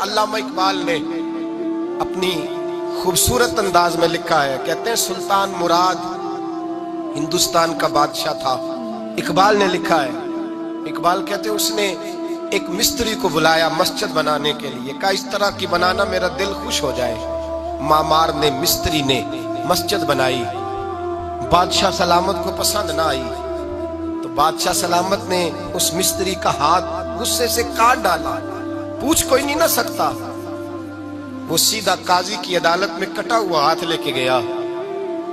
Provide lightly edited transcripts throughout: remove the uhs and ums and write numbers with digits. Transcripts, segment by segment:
علامہ اقبال نے اپنی خوبصورت انداز میں لکھا ہے، کہتے ہیں سلطان مراد ہندوستان کا بادشاہ تھا۔ اقبال نے لکھا ہے، اقبال کہتے ہیں اس نے ایک مستری کو بلایا مسجد بنانے کے لیے، کہا اس طرح کی بنانا میرا دل خوش ہو جائے۔ معمار نے مستری نے مسجد بنائی، بادشاہ سلامت کو پسند نہ آئی تو بادشاہ سلامت نے اس مستری کا ہاتھ غصے سے کاٹ ڈالا، پوچھ کوئی نہیں نہ سکتا۔ وہ سیدھا قاضی کی عدالت میں کٹا ہوا ہاتھ لے کے گیا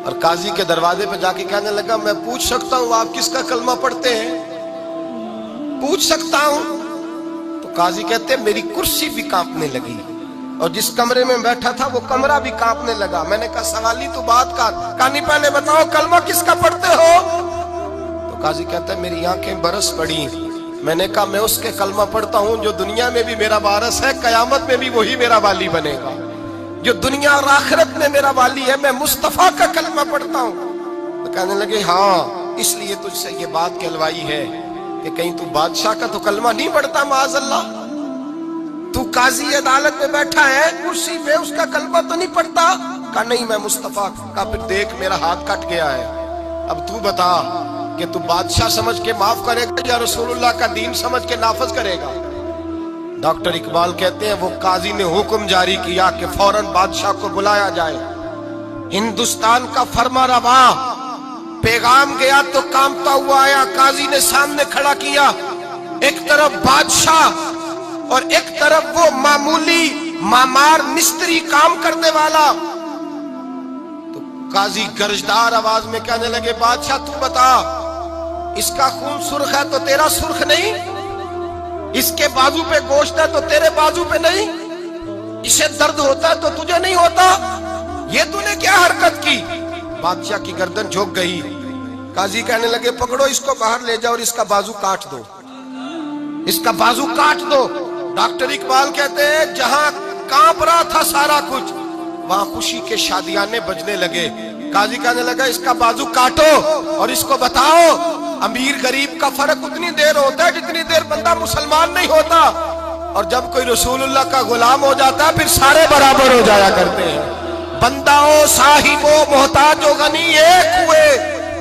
اور قاضی کے دروازے پہ جا کے کہنے لگا میں پوچھ سکتا ہوں آپ کس کا کلمہ پڑھتے ہیں؟ پوچھ سکتا ہوں؟ تو قاضی کہتے ہیں میری کرسی بھی کانپنے لگی اور جس کمرے میں بیٹھا تھا وہ کمرہ بھی کانپنے لگا۔ میں نے کہا سوالی تو بات کا، کہانی پہلے بتاؤ کلمہ کس کا پڑھتے ہو؟ تو قاضی کہتا ہے میری آنکھیں برس پڑی۔ میں نے کہا میں اس کے کلمہ پڑھتا ہوں جو دنیا میں بھی میرا وارث ہے، قیامت میں بھی وہی میرا والی بنے گا، جو دنیا اور آخرت میں میرا والی ہے، میں مصطفیٰ کا کلمہ پڑھتا ہوں۔ تو کہنے لگے ہاں اس لیے تجھ سے یہ بات کہلوائی ہے کہ کہیں تو بادشاہ کا تو کلمہ نہیں پڑھتا، معاذ اللہ، تو قاضی عدالت میں بیٹھا ہے کرسی پہ، اس کا کلمہ تو نہیں پڑھتا؟ کہا نہیں میں مصطفیٰ کا۔ پھر دیکھ میرا ہاتھ کٹ گیا ہے، اب تو بتا کہ تو بادشاہ سمجھ کے معاف کرے گا یا رسول اللہ کا دین سمجھ کے نافذ کرے گا؟ ڈاکٹر اقبال کہتے ہیں وہ قاضی نے حکم جاری کیا کہ فوراً بادشاہ کو بلایا جائے۔ ہندوستان کا فرما روا پیغام گیا تو کانپتا ہوا آیا، قاضی نے سامنے کھڑا کیا، ایک طرف بادشاہ اور ایک طرف وہ معمولی معمار مستری کام کرنے والا۔ تو قاضی گرجدار آواز میں کہنے لگے بادشاہ تو بتا، اس کا خون سرخ ہے تو تیرا سرخ نہیں؟ اس کے بازو پہ گوشت ہے تو تیرے بازو پہ نہیں؟ اسے درد ہوتا ہے تو تجھے نہیں ہوتا؟ یہ تو نے کیا حرکت کی؟ بادشاہ کی گردن جھک گئی۔ قاضی کہنے لگے پکڑو اس کو باہر لے جاؤ اور اس کا بازو کاٹ دو، اس کا بازو کاٹ دو۔ ڈاکٹر اقبال کہتے ہیں جہاں کانپ رہا تھا سارا کچھ وہاں خوشی کے شادیانے بجنے لگے۔ قاضی کہنے لگا اس کا بازو کاٹو اور اس کو بتاؤ امیر غریب کا فرق اتنی دیر ہوتا ہے جتنی دیر بندہ مسلمان نہیں ہوتا، اور جب کوئی رسول اللہ کا غلام ہو جاتا ہے پھر سارے برابر ہو جایا کرتے ہیں۔ بندہ ہو صاحب ہو محتاج ہو غنی ایک ہوئے،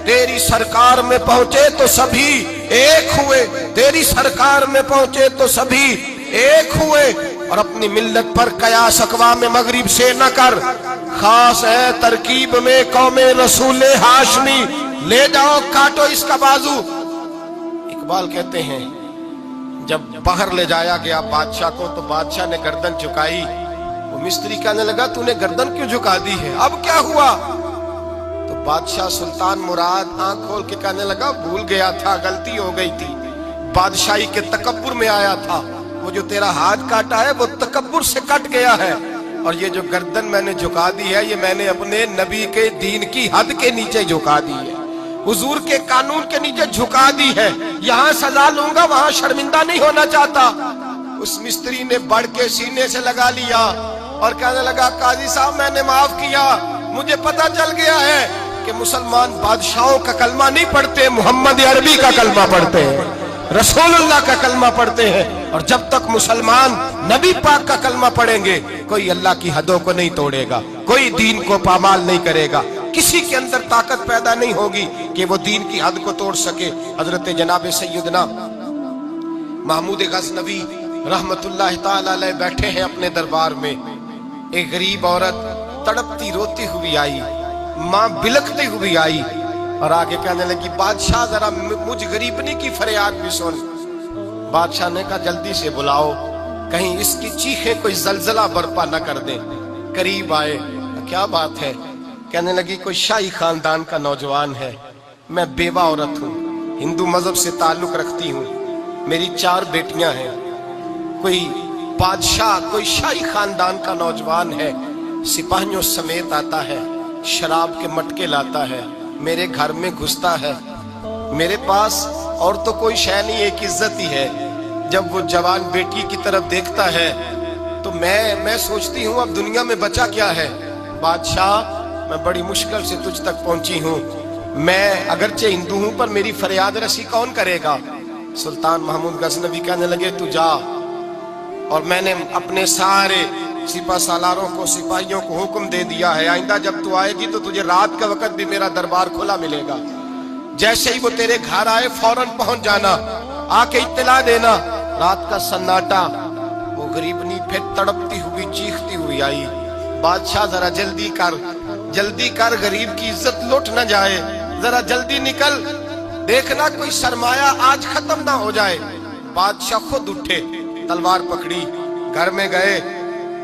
تیری سرکار میں پہنچے تو سبھی ایک ہوئے، تیری سرکار میں پہنچے تو سبھی ایک ہوئے۔ اور اپنی ملت پر قیاس اقوام مغرب سے نہ کر، خاص ہے ترکیب میں قوم رسول ہاشمی، لے جاؤ کاٹو اس کا بازو۔ اقبال کہتے ہیں جب باہر لے جایا گیا بادشاہ کو تو بادشاہ نے گردن جھکائی۔ وہ مستری کہنے لگا تو نے گردن کیوں جھکا دی ہے، اب کیا ہوا؟ تو بادشاہ سلطان مراد آنکھ کھول کے کہنے لگا بھول گیا تھا، غلطی ہو گئی تھی، بادشاہی کے تکبر میں آیا تھا، وہ جو تیرا ہاتھ کاٹا ہے وہ تکبر سے کٹ گیا ہے، اور یہ جو گردن میں نے جھکا دی ہے یہ میں نے اپنے نبی کے دین کی حد کے نیچے جھکا دی ہے، حضور کے قانون کے نیچے جھکا دی ہے، یہاں سزا لوں گا وہاں شرمندہ نہیں ہونا چاہتا۔ اس مستری نے بڑھ کے سینے سے لگا لیا اور کہنے لگا قاضی صاحب میں نے معاف کیا، مجھے پتا چل گیا ہے کہ مسلمان بادشاہوں کا کلمہ نہیں پڑھتے، محمد عربی کا کلمہ پڑھتے ہیں، رسول اللہ کا کلمہ پڑھتے ہیں، اور جب تک مسلمان نبی پاک کا کلمہ پڑھیں گے کوئی اللہ کی حدوں کو نہیں توڑے گا، کوئی دین کو پامال نہیں کرے گا، کسی کے اندر طاقت پیدا نہیں ہوگی کہ وہ دین کی حد کو توڑ سکے۔ حضرت جناب سیدنا محمود غزنوی رحمت اللہ تعالی علیہ بیٹھے ہیں اپنے دربار میں، ایک غریب عورت تڑپتی روتی ہوئی آئی، ماں بلکتی ہوئی آئی اور آگے کہنے لگی بادشاہ ذرا مجھ غریبنی کی فریاد بھی سن۔ بادشاہ نے کہا جلدی سے بلاؤ کہیں اس کی چیخیں کوئی زلزلہ برپا نہ کر دیں۔ قریب آئے، کیا بات ہے؟ کہنے لگی کوئی شاہی خاندان کا نوجوان ہے، میں بیوہ عورت ہوں، ہندو مذہب سے تعلق رکھتی ہوں، میری 4 بیٹیاں ہیں، کوئی بادشاہ کوئی شاہی خاندان کا نوجوان ہے، سپاہیوں سمیت آتا ہے، شراب کے مٹکے لاتا ہے، میرے گھر میں گھستا ہے، میرے پاس اور تو کوئی شے نہیں، ایک عزت ہی ہے۔ جب وہ جوان بیٹی کی طرف دیکھتا ہے تو میں سوچتی ہوں اب دنیا میں بچا کیا ہے؟ بادشاہ میں بڑی مشکل سے تجھ تک پہنچی ہوں، میں اگرچہ ہندو ہوں پر میری فریاد رسی کون کرے گا؟ سلطان محمود غزنوی کہنے لگے تو جا اور میں نے اپنے سارے سپہ سالاروں کو سپاہیوں کو حکم دے دیا ہے آئندہ جب تو آئے گی تو تجھے رات کا وقت بھی میرا دربار کھلا ملے گا، جیسے ہی وہ تیرے گھر آئے فوراً پہنچ جانا، آ کے اطلاع دینا۔ رات کا سناٹا، وہ غریبنی پھر تڑپتی ہوئی چیختی ہوئی آئی، بادشاہ ذرا جلدی کر غریب کی عزت لوٹ نہ جائے، ذرا جلدی نکل، دیکھنا کوئی سرمایہ آج ختم نہ ہو جائے۔ بادشاہ خود اٹھے، تلوار پکڑی، گھر میں گئے،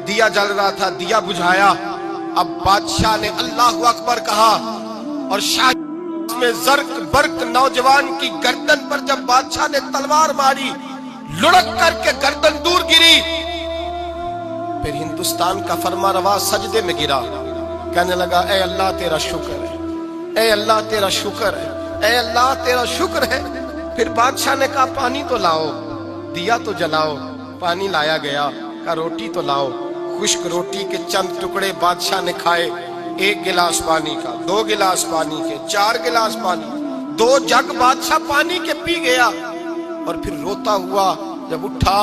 دیا جل رہا تھا، دیا بجھایا۔ اب بادشاہ نے اللہ اکبر کہا اور شاہ میں زرق برق نوجوان کی گردن پر جب بادشاہ نے تلوار ماری، لڑک کر کے گردن دور گری۔ پھر ہندوستان کا فرما روا سجدے میں گرا، کہنے لگا اے اللہ تیرا شکر ہے، اے اللہ تیرا شکر ہے، اے اللہ تیرا شکر ہے۔ پھر بادشاہ نے کہا پانی تو لاؤ، دیا تو جلاؤ، پانی لایا گیا، کہا روٹی تو لاؤ۔ خشک روٹی کے چند ٹکڑے بادشاہ نے کھائے، 1 گلاس پانی کا، 2 گلاس پانی کے، 4 گلاس پانی، 2 جگ بادشاہ پانی کے پی گیا۔ اور پھر روتا ہوا جب اٹھا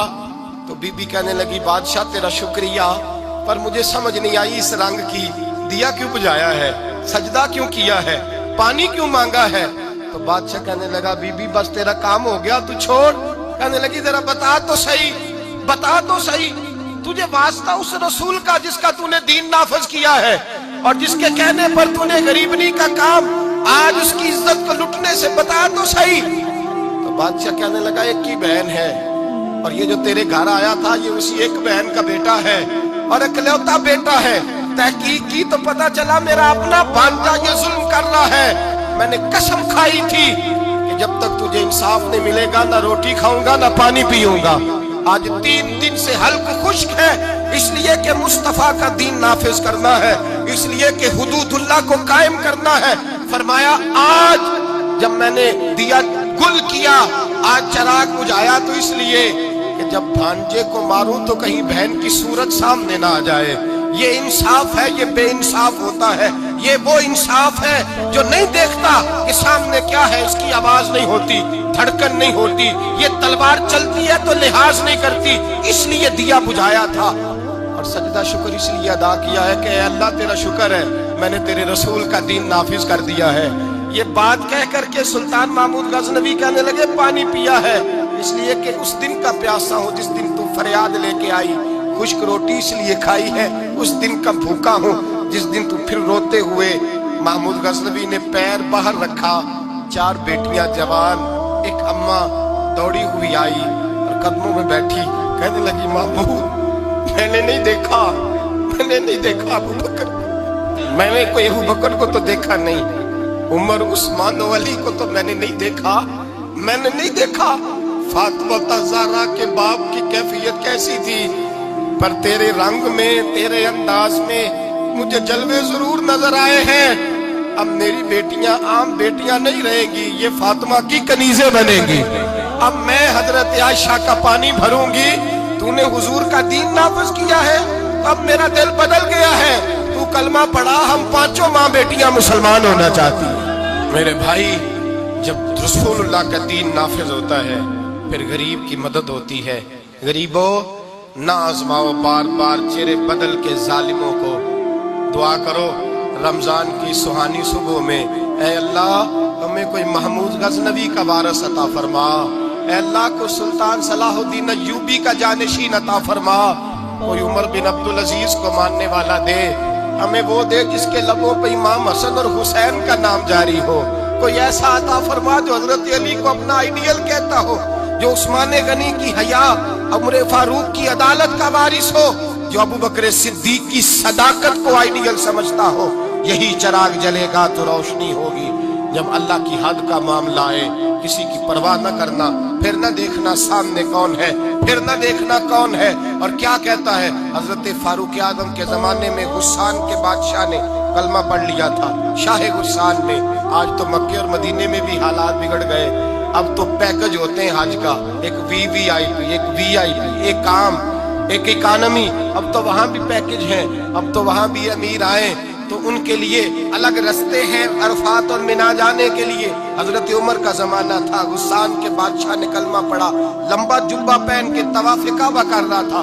تو بی بی کہنے لگی بادشاہ تیرا شکریہ، پر مجھے سمجھ نہیں آئی اس رنگ کی، دیا کیوں بجھایا ہے، سجدہ کیوں کیا ہے، پانی کیوں مانگا ہے؟ تو بادشاہ کہنے لگا بی بی بس تیرا کام ہو گیا، تو چھوڑ۔ کہنے لگی ذرا بتا تو صحیح، تجھے واسطہ اس رسول کا جس کا تو نے دین نافذ کیا ہے اور جس کے کہنے پر تو نے غریبنی کا کام آج اس کی عزت کو لٹنے سے، بتا تو صحیح۔ تو بادشاہ کہنے لگا ایک کی بہن ہے اور یہ جو تیرے گھر آیا تھا یہ اسی ایک بہن کا بیٹا ہے اور اکلوتا بیٹا ہے۔ تحقیق کی تو پتا چلا میرا اپنا بھانجا یہ ظلم کر رہا ہے۔ میں نے قسم کھائی تھی کہ جب تک تجھے انصاف نہیں ملے گا نہ روٹی کھاؤں گا نہ پانی پیوں گا۔ آج 3 دن سے حلق خشک ہے، اس لیے کہ مصطفیٰ کا دین نافذ کرنا ہے، اس لیے کہ حدود اللہ کو قائم کرنا ہے۔ فرمایا آج جب میں نے دیا گل کیا، آج چراغ بجھایا تو اس لیے کہ جب بھانجے کو ماروں تو کہیں بہن کی صورت سامنے نہ آ جائے۔ یہ انصاف ہے، یہ بے انصاف ہوتا ہے۔ یہ وہ انصاف ہے جو نہیں دیکھتا کہ سامنے کیا ہے، اس کی آواز نہیں ہوتی، دھڑکن نہیں ہوتی، یہ تلوار چلتی ہے تو لحاظ نہیں کرتی، اس لیے دیا بجھایا تھا۔ اور سجدہ شکر اس لیے ادا کیا ہے کہ اے اللہ تیرا شکر ہے میں نے تیرے رسول کا دین نافذ کر دیا ہے۔ یہ بات کہہ کر کے سلطان محمود غزنوی کہنے لگے پانی پیا ہے اس لیے کہ اس دن کا پیاسا ہوں جس دن تو فریاد لے کے آئی، خشک روٹی اس لیے کھائی ہے اس دن کا بھوکا ہوں جس دن تو پھر روتے ہوئے۔ محمود غزنوی نے پیر باہر رکھا، 4 بیٹیاں جوان، ایک اماں دوڑی ہوئی آئی اور قدموں میں بیٹھی، کہنے لگی محمود میں نے نہیں دیکھا ابو بکر، میں نے کوئی ابو بکر کو تو دیکھا نہیں، عمر عثمان و علی کو تو میں نے نہیں دیکھا، فاطمہ زہرا کے باپ کی کیفیت کیسی تھی، پر تیرے رنگ میں تیرے انداز میں مجھے جلوے ضرور نظر آئے ہیں۔ اب میری بیٹیاں عام بیٹیاں نہیں رہیں گی، یہ فاطمہ کی کنیزیں بنیں گی۔ اب میں حضرت عائشہ کا پانی بھروں گی، تو نے حضور کا دین نافذ کیا ہے، اب میرا دل بدل گیا ہے، تو کلمہ پڑھا، ہم 5 ماں بیٹیاں مسلمان ہونا چاہتی ہیں۔ میرے بھائی جب رسول اللہ کا دین نافذ ہوتا ہے پھر غریب کی مدد ہوتی ہے۔ غریبوں نہ آزماؤ بار بار چہرے بدل کے ظالموں کو، دعا کرو رمضان کی سہانی صبح میں اے اللہ ہمیں کوئی محمود غزنوی کا وارث عطا فرما، اے اللہ کو سلطان صلاح الدین ایوبی کا جانشین عطا فرما، کوئی عمر بن عبدالعزیز کو ماننے والا دے، ہمیں وہ دے جس کے لبوں پہ امام حسن اور حسین کا نام جاری ہو، کوئی ایسا عطا فرما جو حضرت علی کو اپنا آئیڈیل کہتا ہو، جو عثمان غنی کی حیا، عمر فاروق کی عدالت کا وارث ہو، جو ابو بکر صدیق کی صداقت کو آئیڈیل سمجھتا ہو۔ یہی چراغ جلے گا تو روشنی ہوگی۔ جب اللہ کی حد کا معاملہ آئے کسی کی پرواہ نہ کرنا، پھر نہ دیکھنا سامنے کون ہے، پھر نہ دیکھنا کون ہے اور کیا کہتا ہے۔ حضرت فاروق اعظم کے زمانے میں غسان کے بادشاہ نے کلمہ پڑھ لیا تھا، شاہ غسان نے۔ آج تو مکے اور مدینے میں بھی حالات بگڑ گئے، اب تو پیکج ہوتے ہیں حج کا، ایک VVIP، ایک VIP، ایک عام، ایک اکانومی، اب تو وہاں بھی پیکج ہیں، اب تو وہاں بھی امیر آئے تو ان کے لیے الگ رستے ہیں عرفات اور منا جانے کے لیے۔ حضرت عمر کا زمانہ تھا، غسان کے بادشاہ نے کلمہ پڑھا، لمبا جبہ پہن کے طواف کعبہ کر رہا تھا،